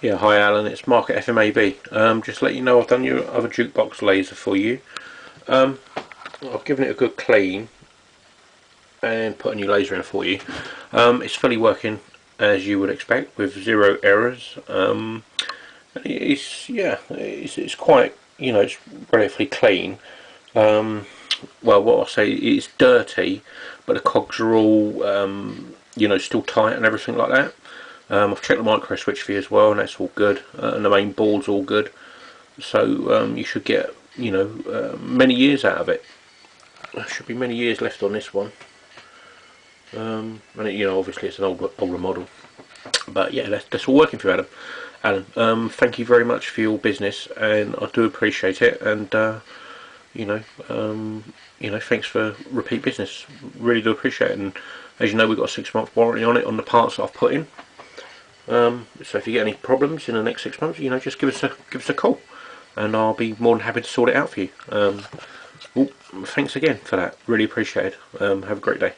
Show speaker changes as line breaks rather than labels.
Yeah, hi Alan, it's Mark at FMAB. Just to let you know I've done your other jukebox laser for you. I've given it a good clean and put a new laser in for you. It's fully working as you would expect with zero errors. It's quite, it's relatively clean. Well, what I'll say, it's dirty, but the cogs are all, still tight and everything like that. I've checked the micro switch for you as well, and that's all good, and the main board's all good. So you should get, many years out of it. There should be many years left on this one. And obviously it's an older model, but yeah, that's all working for you, Adam. Thank you very much for your business, and I do appreciate it. And thanks for repeat business. Really do appreciate it. And as you know, we've got a 6-month warranty on it on the parts that I've put in. So if you get any problems in the next 6 months, just give us a call, and I'll be more than happy to sort it out for you. Thanks again for that. Really appreciate it. Have a great day.